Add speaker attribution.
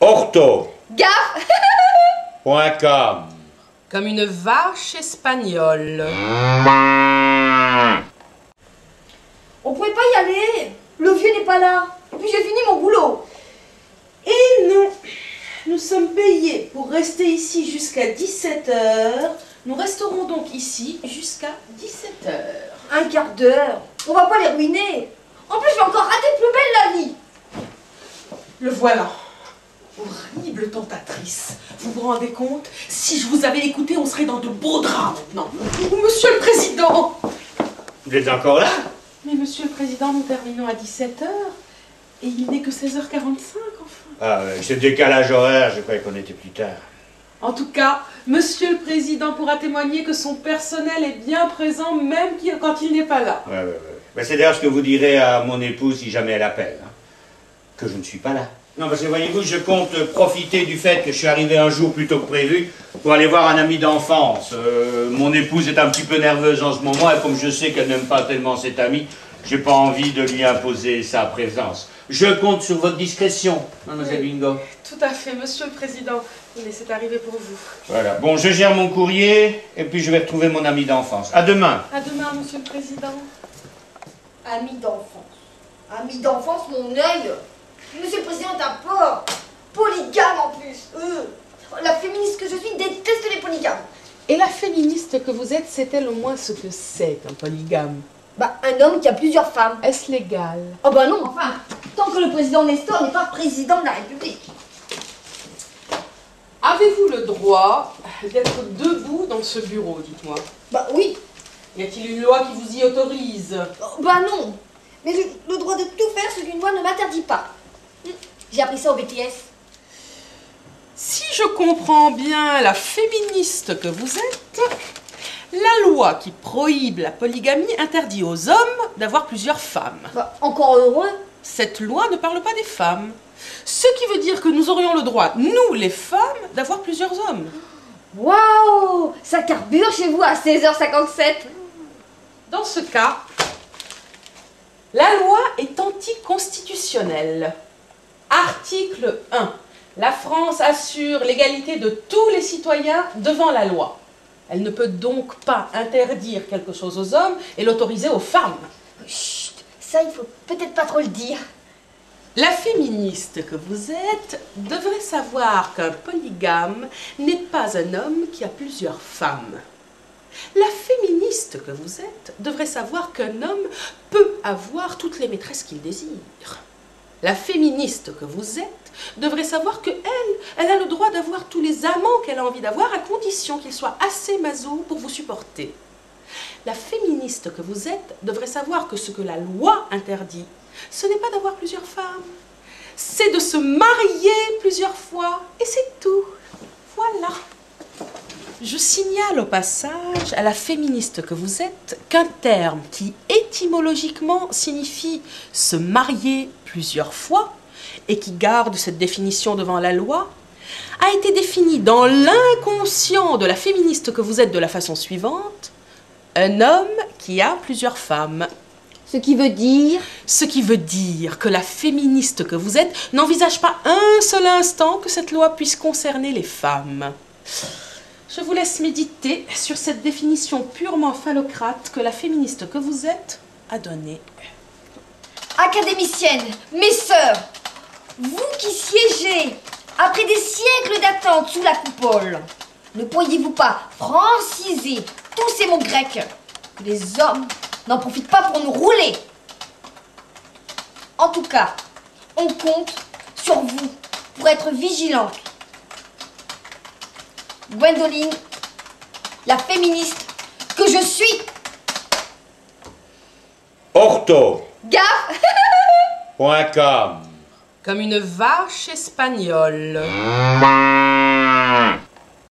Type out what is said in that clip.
Speaker 1: Ortho.com.
Speaker 2: Comme une vache espagnole.
Speaker 3: On pouvait pas y aller. Le vieux n'est pas là. Et puis j'ai fini mon boulot.
Speaker 4: Et non, nous sommes payés pour rester ici jusqu'à 17 h. Nous resterons donc ici jusqu'à 17 h.
Speaker 3: Un quart d'heure. On va pas les ruiner. En plus, je vais encore rater plus belle la vie.
Speaker 4: Le voilà. Horrible tentatrice. Vous vous rendez compte? Si je vous avais écouté, on serait dans de beaux draps maintenant. Monsieur le Président!
Speaker 1: Vous êtes encore là?
Speaker 4: Mais Monsieur le Président, nous terminons à 17 h. Et il n'est que 16h45, enfin.
Speaker 1: Ah, ce décalage horaire, je croyais qu'on était plus tard.
Speaker 4: En tout cas, Monsieur le Président pourra témoigner que son personnel est bien présent, même quand il n'est pas là.
Speaker 1: Ouais. Ben, c'est d'ailleurs ce que vous direz à mon épouse si jamais elle appelle. Hein, que je ne suis pas là. Non, parce que voyez-vous, je compte profiter du fait que je suis arrivé un jour plus tôt que prévu pour aller voir un ami d'enfance. Mon épouse est un petit peu nerveuse en ce moment et comme je sais qu'elle n'aime pas tellement cet ami, j'ai pas envie de lui imposer sa présence. Je compte sur votre discrétion, mademoiselle Bingo.
Speaker 4: Tout à fait, Monsieur le Président. Mais c'est arrivé pour vous.
Speaker 1: Voilà. Bon, je gère mon courrier et puis je vais retrouver mon ami d'enfance. À demain.
Speaker 4: À demain, Monsieur le Président.
Speaker 3: Ami d'enfance. Ami d'enfance, mon œil. Monsieur le Président, t'as peur. Polygame en plus. La féministe que je suis déteste les polygames.
Speaker 4: Et la féministe que vous êtes, sait-elle au moins ce que c'est qu'un polygame?
Speaker 3: Bah, un homme qui a plusieurs femmes.
Speaker 4: Est-ce légal?
Speaker 3: Oh bah non, enfin, tant que le président Nestor n'est pas président de la République.
Speaker 4: Avez-vous le droit d'être debout dans ce bureau, dites-moi?
Speaker 3: Bah oui.
Speaker 4: Y a-t-il une loi qui vous y autorise?
Speaker 3: Bah non. Mais j'ai le droit de tout faire ce qu'une loi ne m'interdit pas. J'ai appris ça au BTS.
Speaker 2: Si je comprends bien la féministe que vous êtes, la loi qui prohibe la polygamie interdit aux hommes d'avoir plusieurs femmes.
Speaker 3: Bah, encore heureux.
Speaker 2: Cette loi ne parle pas des femmes. Ce qui veut dire que nous aurions le droit, nous les femmes, d'avoir plusieurs hommes.
Speaker 3: Waouh, ça carbure chez vous à 16h57.
Speaker 2: Dans ce cas, la loi est anticonstitutionnelle. Article 1. La France assure l'égalité de tous les citoyens devant la loi. Elle ne peut donc pas interdire quelque chose aux hommes et l'autoriser aux femmes.
Speaker 3: Chut, ça il faut peut-être pas trop le dire.
Speaker 2: La féministe que vous êtes devrait savoir qu'un polygame n'est pas un homme qui a plusieurs femmes. La féministe que vous êtes devrait savoir qu'un homme peut avoir toutes les maîtresses qu'il désire. La féministe que vous êtes devrait savoir que elle a le droit d'avoir tous les amants qu'elle a envie d'avoir à condition qu'ils soient assez maso pour vous supporter. La féministe que vous êtes devrait savoir que ce que la loi interdit, ce n'est pas d'avoir plusieurs femmes, c'est de se marier plusieurs fois, et c'est tout. Voilà. Je signale au passage à la féministe que vous êtes qu'un terme qui étymologiquement signifie se marier plusieurs fois et qui garde cette définition devant la loi, a été défini dans l'inconscient de la féministe que vous êtes de la façon suivante: un homme qui a plusieurs femmes.
Speaker 3: Ce qui veut dire...
Speaker 2: Ce qui veut dire que la féministe que vous êtes n'envisage pas un seul instant que cette loi puisse concerner les femmes. Je vous laisse méditer sur cette définition purement phallocrate que la féministe que vous êtes a donnée.
Speaker 3: Académiciennes, mes sœurs, vous qui siégez après des siècles d'attente sous la coupole, ne pourriez-vous pas franciser tous ces mots grecs que les hommes n'en profitent pas pour nous rouler? En tout cas, on compte sur vous pour être vigilante. Gwendoline, la féministe que je suis.
Speaker 1: Ortho.com.
Speaker 2: Comme une vache espagnole.